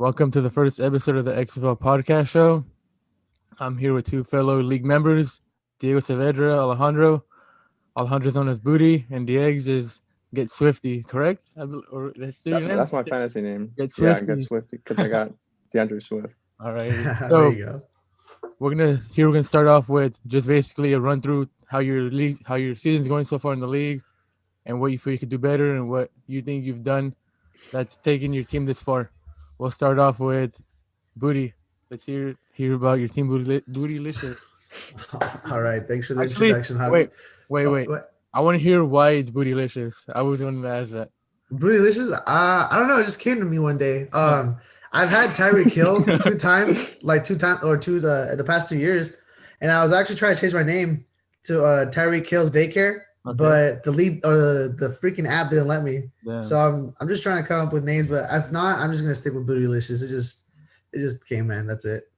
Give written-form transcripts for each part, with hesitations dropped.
Welcome to the first episode of the XFL Podcast show. I'm here with two fellow league members, Diego Saavedra, Alejandro. Alejandro's known as Booty, and Diego's is Get Swifty, correct? Or that's still your name? That's my fantasy name. Get Yeah, I got Swifty. Swifty because I got DeAndre Swift. All right. There So you go. we're gonna start off with just basically a run through how your season's going so far in the league, and what you feel you could do better, and what you think you've done that's taken your team this far. We'll start off with Booty. Let's hear about your team, Bootylicious. All right. Thanks for the Actually, introduction. wait. What? I want to hear why it's Bootylicious. I was going to ask that. Bootylicious? I don't know. It just came to me one day. I've had Tyreek Hill two times the past 2 years, and I was actually trying to change my name to Tyreek Hill's Daycare, but the freaking app didn't let me. Damn. So I'm just trying to come up with names, but if not, I'm just gonna stick with Bootylicious. It just came, man. That's it.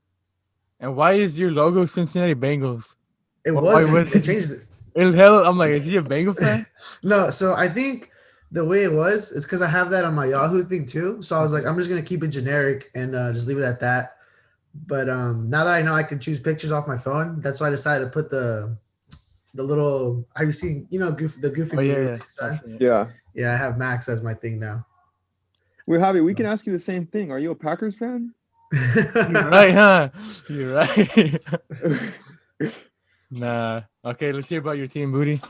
And why is your logo Cincinnati Bengals? It Why was. It changed it. I'm like, is he a Bengal fan? No, so I think the way it was, it's because I have that on my Yahoo thing too. So I was like, I'm just gonna keep it generic and just leave it at that. But now that I know I can choose pictures off my phone, that's why I decided to put the little. Have you seen the goofy? Oh yeah. Yeah. Yeah, I have Max as my thing now. We're happy. We can ask you the same thing. Are you a Packers fan? You're right, huh? You're right. Nah. Okay, let's hear about your team, Booty.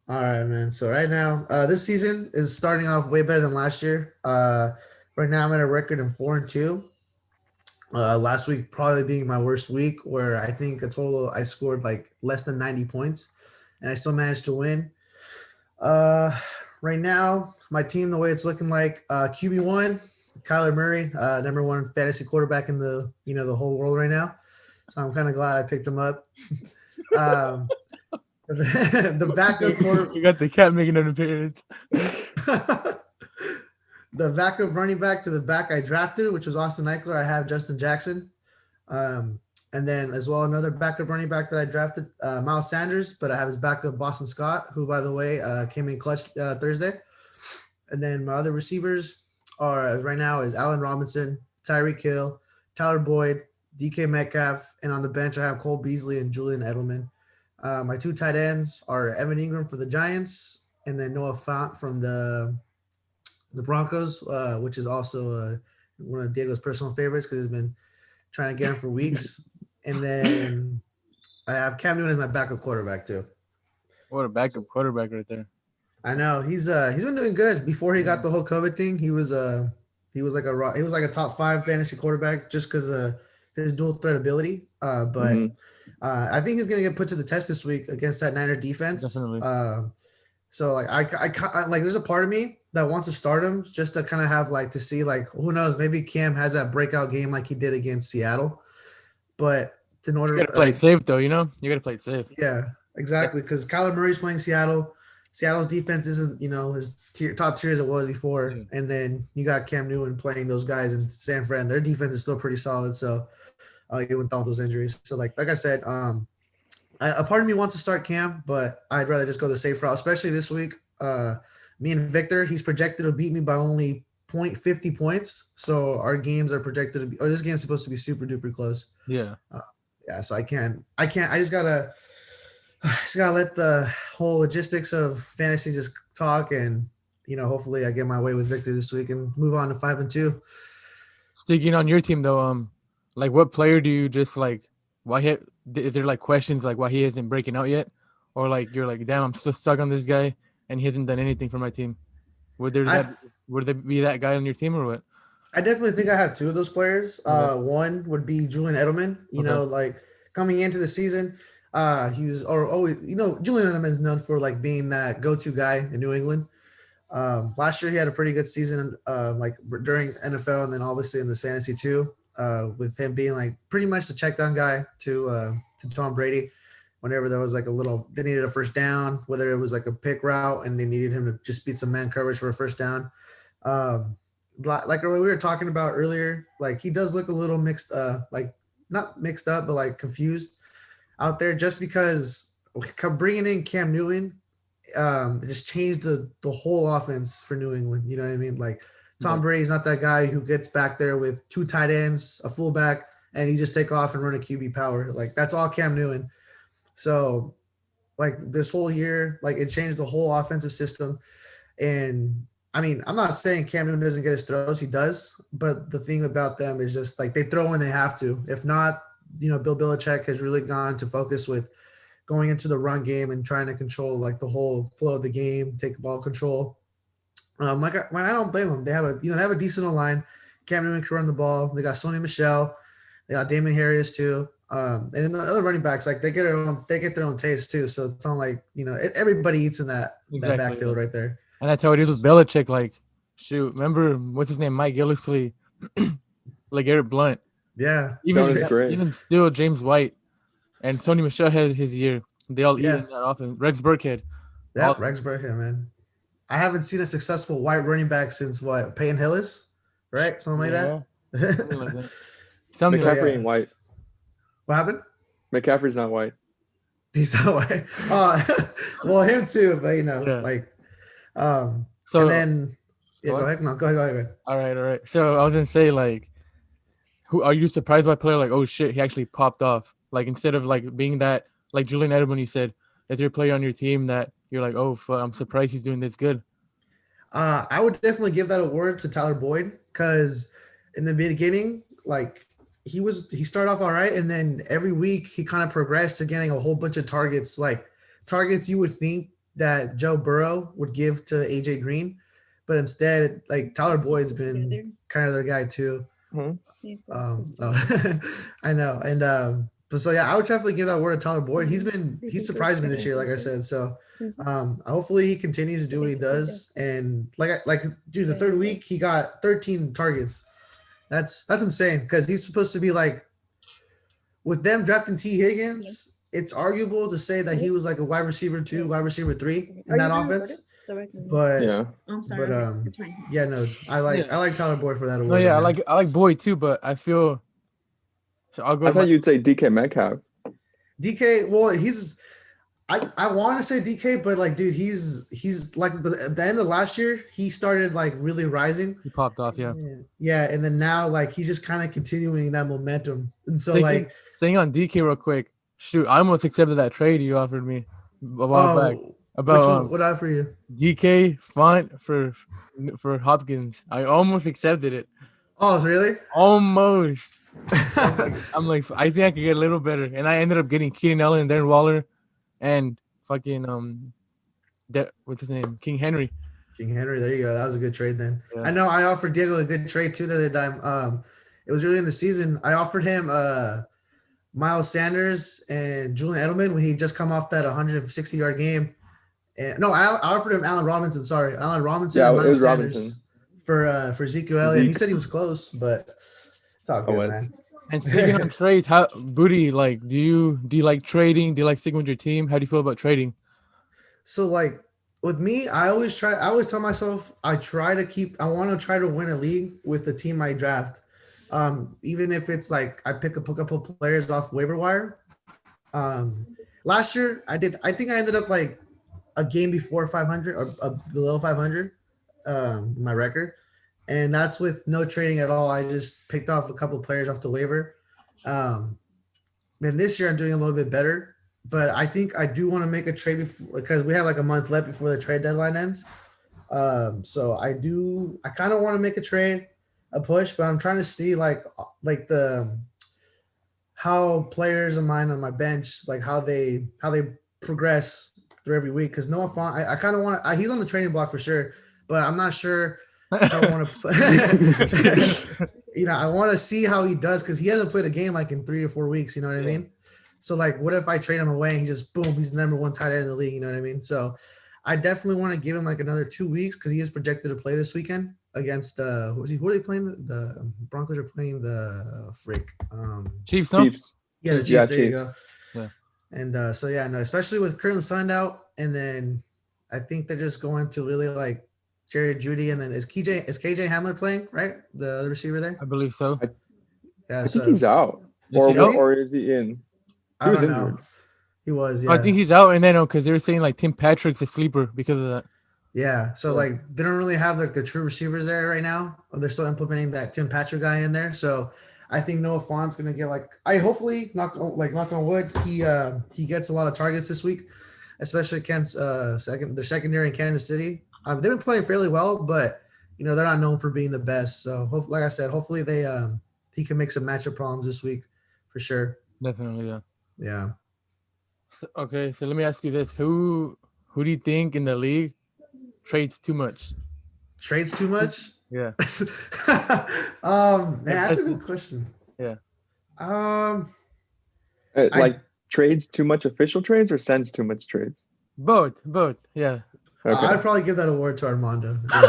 All right, man. So right now, this season is starting off way better than last year. Right now I'm at a record of 4-2. Last week probably being my worst week, where I think a total I scored like less than 90 points, and I still managed to win. Right now, my team, the way it's looking like, QB1, Kyler Murray, number one fantasy quarterback in the whole world right now. So I'm kind of glad I picked him up. The backup quarterback. You got the cat making an appearance. The backup running back to the back I drafted, which was Austin Eckler, I have Justin Jackson. And then as well, another backup running back that I drafted, Miles Sanders, but I have his backup Boston Scott, who, by the way, came in clutch Thursday. And then my other receivers are right now is Allen Robinson, Tyreek Hill, Tyler Boyd, DK Metcalf, and on the bench I have Cole Beasley and Julian Edelman. My two tight ends are Evan Ingram for the Giants, and then Noah Fant from the Broncos, which is also one of Diego's personal favorites because he's been trying to get him for weeks. And then I have Cam Newton as my backup quarterback too. What a backup quarterback right there. I know he's been doing good. Before he got the whole COVID thing, he was like a top 5 fantasy quarterback just because his dual threat ability. But I think he's gonna get put to the test this week against that Niner defense. Definitely. So like I like there's a part of me that wants to start him just to kind of have like to see like who knows, maybe Cam has that breakout game like he did against Seattle. But in order You gotta play it safe though, you gotta play it safe. Yeah, exactly. Because Kyler Murray's playing Seattle. Seattle's defense isn't, his top tier as it was before. Yeah. And then you got Cam Newton playing those guys in San Fran. Their defense is still pretty solid. So even with all those injuries. So like I said, a part of me wants to start Cam, but I'd rather just go the safe route, especially this week. Me and Victor, he's projected to beat me by only 0.50 points. So our games are projected to be, or this game's supposed to be super duper close. Yeah. So I just gotta let the whole logistics of fantasy just talk, and hopefully I get my way with Victor this week and move on to 5-2. Sticking on your team though, like what player do you just like? Is there like questions like why he isn't breaking out yet, or like you're like, damn, I'm still stuck on this guy and he hasn't done anything for my team? Would there be that guy on your team or what? I definitely think I have two of those players. One would be Julian Edelman. Like coming into the season. He was always, Julian Edelman is known for like being that go-to guy in New England. Last year he had a pretty good season, like during NFL and then obviously in this fantasy too, with him being like pretty much the check down guy to Tom Brady. Whenever there was like they needed a first down, whether it was like a pick route and they needed him to just beat some man coverage for a first down. Like we were talking about earlier, like he does look a little mixed, like not mixed up, but like confused out there, just because bringing in Cam Newton it just changed the whole offense for New England. You know what I mean? Like Tom Brady's not that guy who gets back there with 2 tight ends, a fullback, and you just take off and run a QB power. Like that's all Cam Newton. So like this whole year, like it changed the whole offensive system. And I mean, I'm not saying Cam Newton doesn't get his throws, he does, but the thing about them is just like they throw when they have to. If not, Bill Belichick has really gone to focus with going into the run game and trying to control like the whole flow of the game, take ball control. I don't blame them. They have a decent line. Cam Newton can run the ball. They got Sony Michel. They got Damon Harris too. And then the other running backs, like they get their own taste too. So it's not like everybody eats in that backfield right there. And that's how it is with Belichick. Like, shoot, remember what's his name, Mike Gillislee, like Eric Blunt. Yeah, even still James White and Sony Michel had his year. They all eat in that offense. Rex Burkhead. Yeah, Rex Burkhead, man. I haven't seen a successful white running back since Peyton Hillis, right? Something like that. Something like that. McCaffrey ain't white. What happened? McCaffrey's not white. He's not white. Well, him too, but so and then go ahead. No, go ahead. All right. So I was gonna say, like, who are you surprised by a player like, oh shit, he actually popped off? Like, instead of like being that, like Julian Edelman, you said, is there a player on your team that you're like, oh, I'm surprised he's doing this good? I would definitely give that award to Tyler Boyd, because in the beginning, like he started off all right, and then every week he kind of progressed to getting a whole bunch of targets, like targets you would think that Joe Burrow would give to AJ Green, but instead, like Tyler Boyd's been kind of their guy too. Mm-hmm. I know, and so yeah, I would definitely give that award to Tyler Boyd. He's surprised me this year, like I said. So hopefully he continues to do what he does, and dude, the third week he got 13 targets. That's insane, because he's supposed to be like, with them drafting T. Higgins, it's arguable to say that he was like a wide receiver 2, wide receiver 3 in that offense. But I'm sorry. It's fine. Yeah, no, I like Tyler Boyd for that award. No, yeah, I like Boyd too, but I feel. So I'll go. I thought you'd say DK Metcalf. DK, well, I want to say DK, but like, dude, he's like at the end of last year, he started like really rising. He popped off, yeah. Yeah, and then now like he's just kind of continuing that momentum, and so staying on DK real quick. Shoot, I almost accepted that trade you offered me a while back. About what I offer you? DK Font for Hopkins. I almost accepted it. Oh, really? Almost. I'm like, I think I could get a little better, and I ended up getting Keenan Allen and Darren Waller, and fucking what's his name? King Henry. King Henry. There you go. That was a good trade then. Yeah. I know I offered Diego a good trade too the other time. It was early in the season. I offered him Miles Sanders and Julian Edelman when he just come off that 160-yard game. And no, I offered him Allen Robinson. Sorry, Allen Robinson. Yeah, and it was Sanders Robinson for Ezekiel Elliott. He said he was close, but it's all good, man. And speaking on trades, how Booty, like, do you like trading? Do you like sticking with your team? How do you feel about trading? So like with me, I always tell myself I want to try to win a league with the team I draft. Even if it's like I pick a couple players off waiver wire. Last year I think I ended up like a game before 500 or below 500, my record. And that's with no trading at all. I just picked off a couple of players off the waiver. And this year I'm doing a little bit better, but I think I do want to make a trade because we have like a month left before the trade deadline ends. So I kind of want to make a push, but I'm trying to see like how players of mine on my bench, like how they progress through every week. Cause Noah Font, I kind of want to, he's on the training block for sure, but I'm not sure if I want to, I want to see how he does. Cause he hasn't played a game like in 3 or 4 weeks. You know what I mean? So like, what if I trade him away and he just, boom, he's the number 1 tight end in the league. You know what I mean? So I definitely want to give him like another 2 weeks. Cause he is projected to play this weekend against who are they playing? The Broncos are playing the Chiefs. Yeah, the Chiefs. Yeah, there you go. Yeah. And especially with Kirtland signed out, and then I think they're just going to really like Jerry Jeudy, and then is KJ Hamler playing, right? The other receiver there? I believe so. I think he's out. Or is he in? He was injured. He was, yeah. I think he's out, and then because they were saying like Tim Patrick's a sleeper because of that. Yeah, so like they don't really have like the true receivers there right now. They're still implementing that Tim Patrick guy in there. So I think Noah Fant's gonna get like hopefully knock on wood he gets a lot of targets this week, especially against their secondary in Kansas City. They've been playing fairly well, but they're not known for being the best. So like I said, hopefully he can make some matchup problems this week for sure. Definitely, yeah. Yeah. So let me ask you this: Who do you think in the league trades too much? Trades too much? Yeah. Man, that's a good question. Yeah. Trades too much official trades or sends too much trades? Both. Yeah. Okay. I'd probably give that award to Armando. Yeah.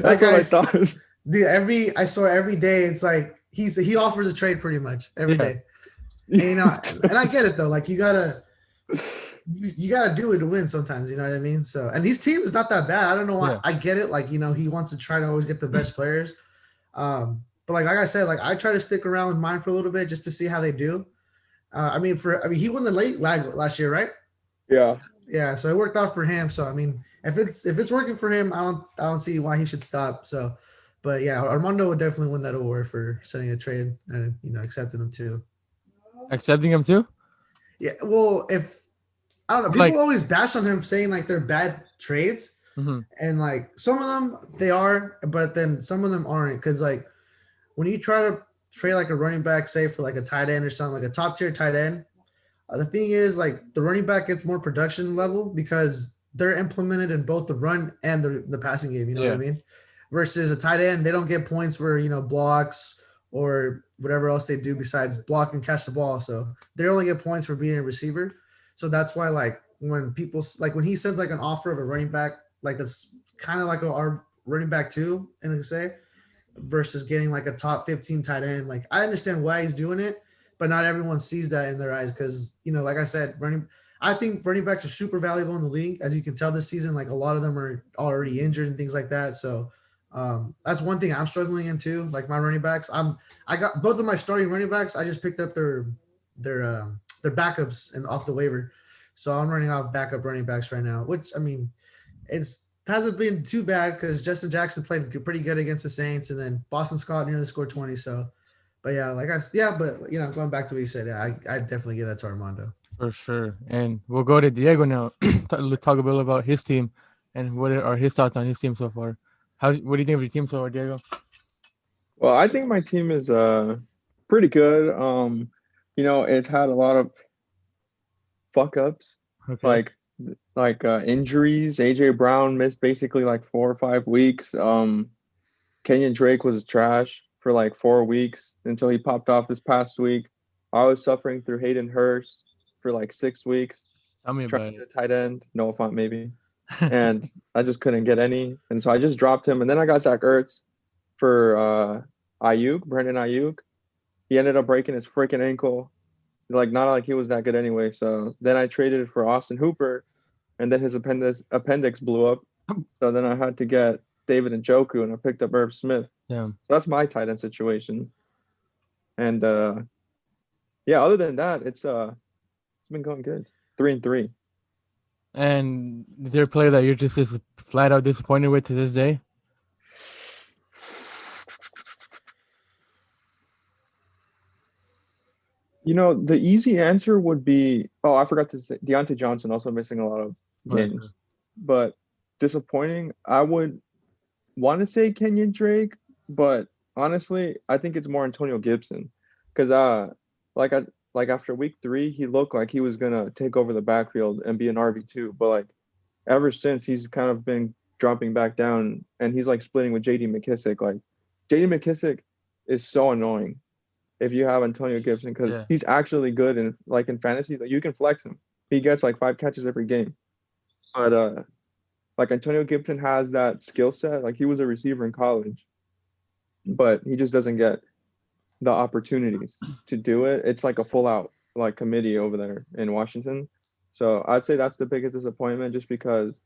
That's what I thought. Dude, I saw every day. It's like he offers a trade pretty much every day. And, and I get it though. Like you gotta do it to win sometimes. You know what I mean? So, and his team is not that bad. I don't know why. Yeah. I get it. Like he wants to try to always get the best players. But like I said, like I try to stick around with mine for a little bit just to see how they do. He won the late last year, right? Yeah. Yeah, so it worked out for him. So I mean, if it's working for him, I don't see why he should stop. So, but yeah, Armando would definitely win that award for sending a trade and accepting him too. Accepting him too? Yeah. Well, I don't know, people always bash on him saying like they're bad trades, and like some of them they are, but then some of them aren't because like when you try to trade like a running back, say for like a tight end or something, like a top tier tight end. The thing is, like, the running back gets more production level because they're implemented in both the run and the passing game. You know what I mean? Versus a tight end, they don't get points for, blocks or whatever else they do besides block and catch the ball. So they only get points for being a receiver. So that's why, like, when he sends, like, an offer of a running back, like, that's kind of like our running back too, and I say, versus getting, like, a top 15 tight end. Like, I understand why he's doing it. But not everyone sees that in their eyes because, like I said, I think running backs are super valuable in the league. As you can tell this season, like a lot of them are already injured and things like that. So that's one thing I'm struggling in too. Like my running backs, I got both of my starting running backs. I just picked up their backups and off the waiver. So I'm running off backup running backs right now, which I mean, hasn't been too bad because Justin Jackson played pretty good against the Saints, and then Boston Scott nearly scored 20. So. But yeah, going back to what you said, I definitely give that to Armando. For sure. And we'll go to Diego now. Talk a little about his team and what are his thoughts on his team so far. What do you think of your team so far, Diego? Well, I think my team is pretty good. It's had a lot of fuck ups, like injuries. AJ Brown missed basically like 4 or 5 weeks. Kenyon Drake was trash for like 4 weeks until he popped off this past week. I was suffering through Hayden Hurst for like 6 weeks. Tell me about it. A tight end, Noah Fant maybe. And I just couldn't get any. And so I just dropped him. And then I got Zach Ertz for Brandon Ayuk. He ended up breaking his freaking ankle. Like, not like he was that good anyway. So then I traded for Austin Hooper. And then his appendix blew up. So then I had to get David Njoku, and I picked up Irv Smith. Yeah. So that's my tight end situation. And other than that, it's been going good. 3-3. And is there a player that you're just flat out disappointed with to this day? The easy answer would be, I forgot to say Deontay Johnson also missing a lot of games. Right. But disappointing, I would want to say Kenyon Drake, but honestly, I think it's more Antonio Gibson because after week 3, he looked like he was gonna take over the backfield and be an RB2, but like ever since he's kind of been dropping back down, and he's like splitting with J.D. McKissick. Like J.D. McKissick is so annoying if you have Antonio Gibson because he's actually good in fantasy. Like you can flex him. He gets like 5 catches every game, but like Antonio Gibson has that skill set. Like he was a receiver in college, but he just doesn't get the opportunities to do it. It's like a full out like committee over there in Washington. So I'd say that's the biggest disappointment just because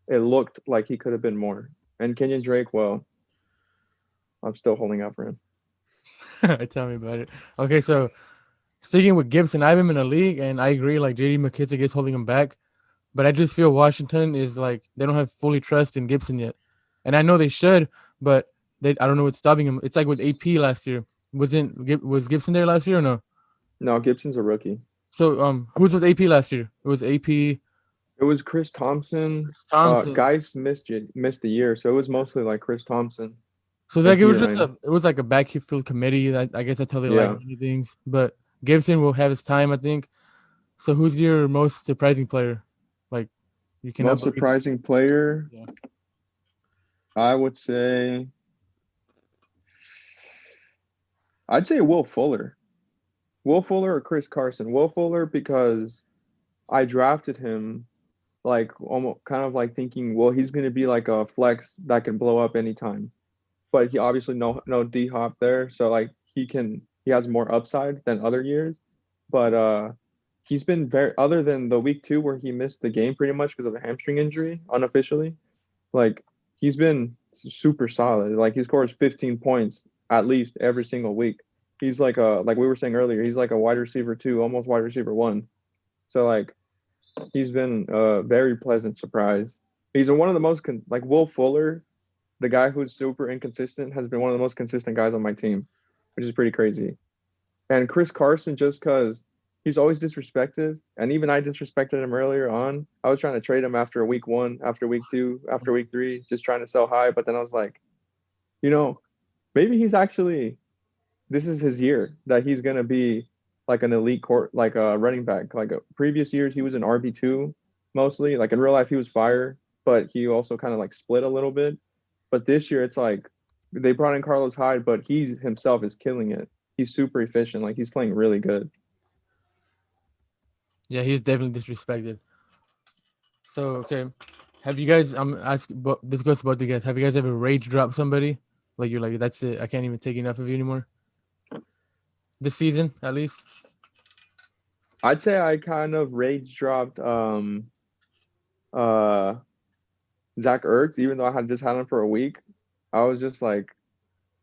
it looked like he could have been more. And Kenyon Drake, well, I'm still holding out for him. Tell me about it. Okay, so sticking with Gibson, I have him in a league, and I agree, like J.D. McKissick is holding him back. but I just feel Washington is like they don't have fully trust in Gibson yet, and I know they should, but I don't know what's stopping them. It's like with AP last year. Was Gibson there last year or no? No, Gibson's a rookie. So who was with AP last year? It was AP. It was Chris Thompson. Chris Thompson. Guys missed the year, so it was mostly like Chris Thompson. So like it was just it was like a backfield committee. I guess that's how they like things. But Gibson will have his time, I think. So who's your most surprising player? Like you can most surprising player. Yeah. I would say. I'd say Will Fuller. Will Fuller or Chris Carson. Will Fuller because I drafted him like almost kind of like thinking, well, he's going to be like a flex that can blow up anytime. But he obviously no D-Hop there, so like he has more upside than other years. But he's been very, other than the week 2 where he missed the game pretty much because of a hamstring injury unofficially, like he's been super solid. Like he scores 15 points at least every single week. He's like we were saying earlier, he's like a wide receiver 2, almost wide receiver 1. So like he's been a very pleasant surprise. He's one of the most like Will Fuller, the guy who's super inconsistent, has been one of the most consistent guys on my team, which is pretty crazy. And Chris Carson, just because he's always disrespected, and even I disrespected him earlier on. I was trying to trade him after week 1, after week 2, after week 3, just trying to sell high. But then I was like, maybe this is his year that he's going to be like an elite like a running back. Like previous years, he was an RB2 mostly. Like in real life, he was fire, but he also kind of like split a little bit. But this year, it's like they brought in Carlos Hyde, but he himself is killing it. He's super efficient. Like he's playing really good. Yeah, he's definitely disrespected. So, okay. Have you guys, I'm asking, this goes to both of you guys. Have you guys ever rage dropped somebody? Like you're like, that's it. I can't even take enough of you anymore. This season, at least. I'd say I kind of rage dropped Zach Ertz, even though I had just had him for a week. I was just like,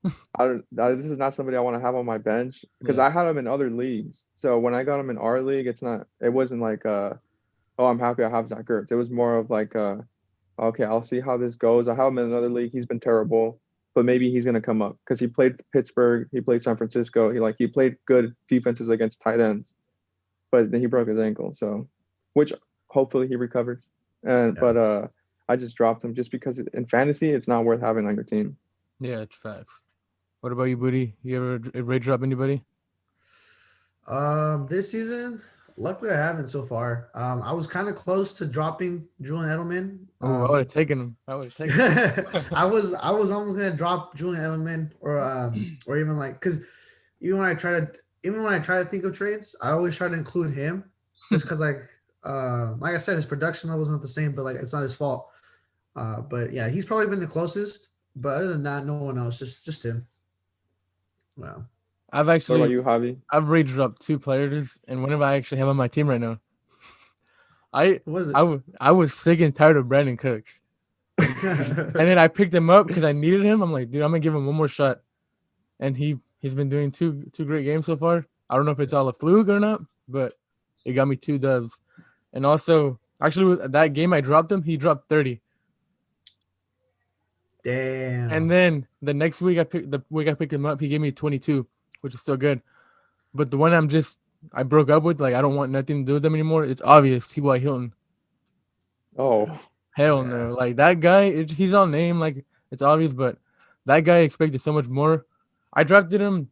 this is not somebody I want to have on my bench because I had him in other leagues. So when I got him in our league, it wasn't like, oh, I'm happy I have Zach Ertz. It was more of like, okay, I'll see how this goes. I have him in another league. He's been terrible, but maybe he's gonna come up because he played Pittsburgh, he played San Francisco. He played good defenses against tight ends, but then he broke his ankle. So, which hopefully he recovers. But I just dropped him just because in fantasy it's not worth having on your team. Yeah, it's facts. What about you, Booty? You ever rage drop anybody? This season, luckily I haven't so far. I was kind of close to dropping Julian Edelman. I would have taken him. I was almost gonna drop Julian Edelman or even like because even when I try to think of trades, I always try to include him just because like I said, his production level is not the same, but like it's not his fault. But yeah, he's probably been the closest. But other than that, no one else. Just him. Wow. I've actually. What about you, Javi? I've rage dropped 2 players, and one of I actually have on my team right now. I was sick and tired of Brandon Cooks, and then I picked him up because I needed him. I'm like, dude, I'm gonna give him one more shot, and he's been doing two great games so far. I don't know if it's all a fluke or not, but it got me 2 dubs. And also, actually, with that game I dropped him, he dropped 30. Damn. And then the next week I picked him up, he gave me 22, which is still good. But the one I broke up with, like I don't want nothing to do with them anymore. It's obvious, T.Y. Hilton. Oh, hell no! Like that guy, he's on name, like it's obvious, but that guy expected so much more. I drafted him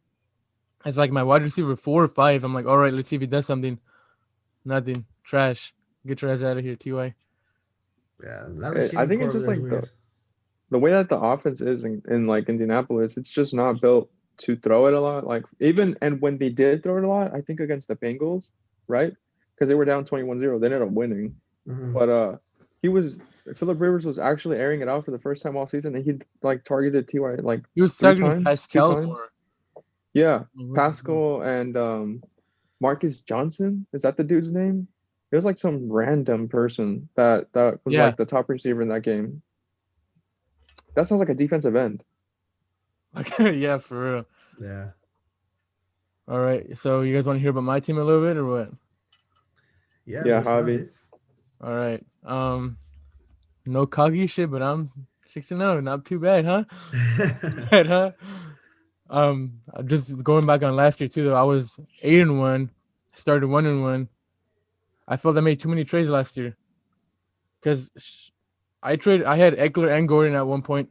as like my wide receiver 4 or 5. I'm like, all right, let's see if he does something. Nothing. Trash. Get your ass out of here, Ty. Yeah, I think it's just like the way that the offense is in like Indianapolis, it's just not built to throw it a lot. Like and when they did throw it a lot, I think against the Bengals, right? Because they were down 21-0, they ended up winning. Mm-hmm. But Phillip Rivers was actually airing it out for the first time all season, and he like targeted Ty like he was targeting Pascal more. Yeah, Pascal and Marcus Johnson, is that the dude's name? It was like some random person that was like the top receiver in that game. That sounds like a defensive end. Yeah, for real. Yeah. All right. So you guys want to hear about my team a little bit or what? Yeah, Javi. All right. No cocky shit, but I'm 6-0. Not too bad, huh? Bad, huh? Just going back on last year too, though. I was 8-1. Started 1-1. I felt I made too many trades last year because I had Eckler and Gordon at one point,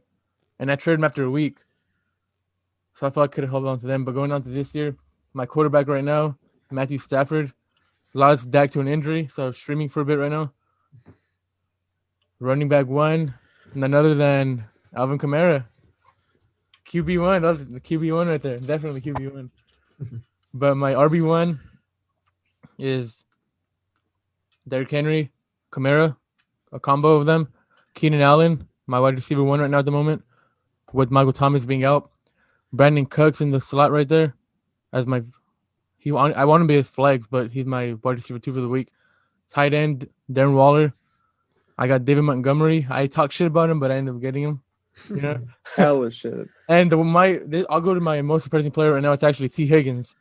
and I traded them after a week. So I thought I could have held on to them. But going on to this year, my quarterback right now, Matthew Stafford, lost Dak to an injury, so I'm streaming for a bit right now. Running back one, none other than Alvin Kamara. QB1, that's the QB1 right there. Definitely QB1. But my RB1 is Derrick Henry, Kamara, a combo of them. Keenan Allen, my wide receiver one right now at the moment, with Michael Thomas being out. Brandon Cooks in the slot right there as my I want to be his flex, but he's my wide receiver 2 for the week. Tight end, Darren Waller. I got David Montgomery. I talk shit about him, but I ended up getting him. You know? Hella shit. And I'll go to my most surprising player right now. It's actually T. Higgins.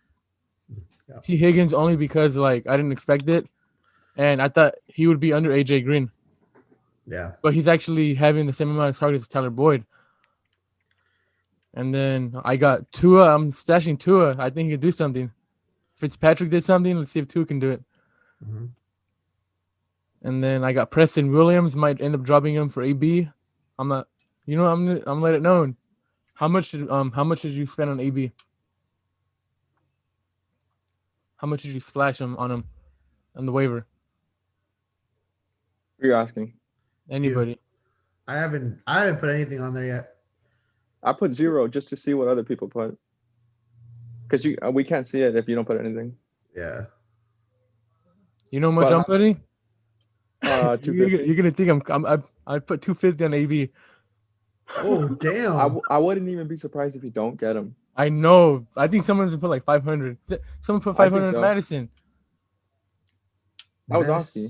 Yeah. T. Higgins only because I didn't expect it, and I thought he would be under AJ Green. Yeah. But he's actually having the same amount of targets as Tyler Boyd. And then I got Tua. I'm stashing Tua. I think he could do something. Fitzpatrick did something. Let's see if Tua can do it. Mm-hmm. And then I got Preston Williams. Might end up dropping him for AB. I'm not. You know, I'm gonna let it known. How much did you spend on AB? How much did you splash on him on the waiver? Who are you asking? Anybody? I haven't put anything on there yet. I put 0 just to see what other people put. Because we can't see it if you don't put anything. Yeah. You know how much I'm putting? 250. You're gonna think I put 250 on AB. Oh damn! I wouldn't even be surprised if you don't get him. I know. I think someone's gonna put like 500. Someone put 500 so. on Madison. That was Oski.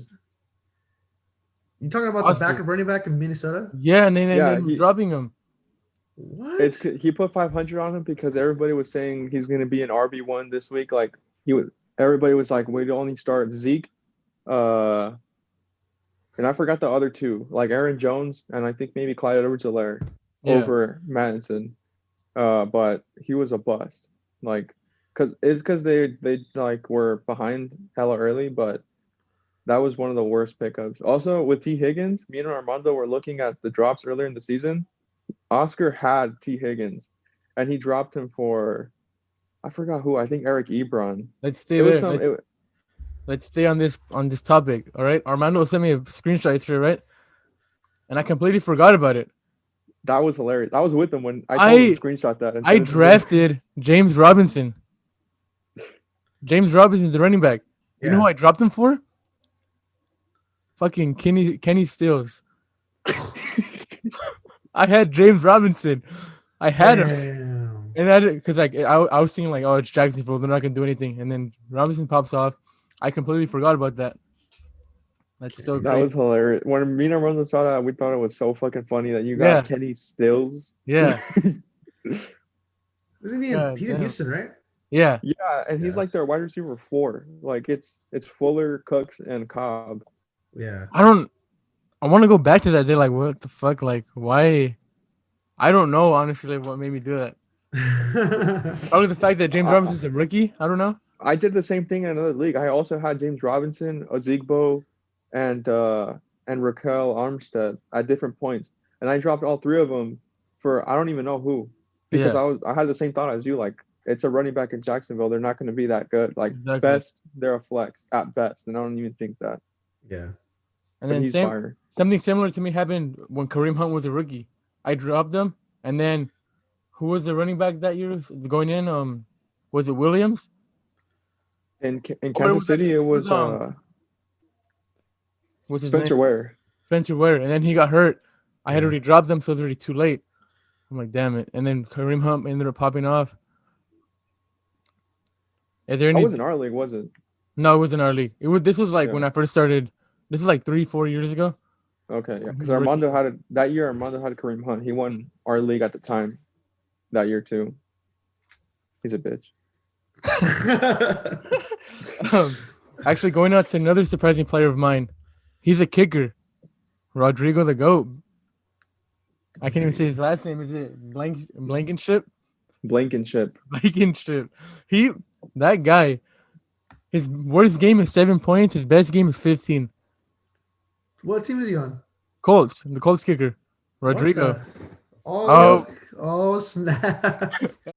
You talking about the backup running back in Minnesota? Yeah, and then dropping him. What? He put 500 on him because everybody was saying he's gonna be an RB1 this week. Like everybody was like, we'd only start Zeke, and I forgot the other two, like Aaron Jones and I think maybe Clyde Edwards-Helaire over Madison. But he was a bust. Like, because they like were behind hella early, but that was one of the worst pickups. Also with T. Higgins, me and Armando were looking at the drops earlier in the season. Oscar had T. Higgins, and he dropped him for, I forgot who. I think Eric Ebron. Let's stay there. Let's stay on this topic. All right, Armando sent me a screenshot yesterday, right? And I completely forgot about it. That was hilarious. I was with him when I told him to screenshot that. I drafted James Robinson. James Robinson's the running back. You know who I dropped him for? Fucking Kenny Stills. I had James Robinson. I had him. And because I was thinking like, oh, it's Jacksonville. They're not gonna do anything. And then Robinson pops off. I completely forgot about that. That's so great. That was hilarious. When me and Armando saw that, we thought it was so fucking funny that you got Kenny Stills. Yeah. Isn't he? He's in Houston, right? Yeah. Yeah, and he's like their wide receiver 4. Like it's Fuller, Cooks, and Cobb. Yeah. I want to go back to that day. Like, what the fuck? Like, why? I don't know, honestly, what made me do that. Probably the fact that James Robinson's a rookie. I don't know. I did the same thing in another league. I also had James Robinson, Ozigbo, and Raquel Armstead at different points, and I dropped all 3 of them for I don't even know who, because I had the same thought as you. Like, it's a running back in Jacksonville. They're not going to be that good. Like, best, they're a flex at best, and I don't even think that. Yeah. And then something similar to me happened when Kareem Hunt was a rookie. I dropped him, and then who was the running back that year going in? Was it Williams? In Kansas City, it was Spencer Ware. Spencer Ware, and then he got hurt. I had already dropped them, so it was already too late. I'm like, damn it! And then Kareem Hunt ended up popping off. Is there any? It wasn't our league, was it? No, it wasn't our league. This was like when I first started. This is like 3-4 years ago. Okay, yeah, because Armando had that year. Armando had Kareem Hunt. He won our league at the time. That year too. He's a bitch. Actually, going on to another surprising player of mine. He's a kicker. Rodrigo the GOAT. I can't even say his last name. Is it Blankenship? Blankenship. Blankenship. That guy. His worst game is 7 points. His best game is 15. What team is he on? Colts. The Colts kicker. Rodrigo. Oh, snap.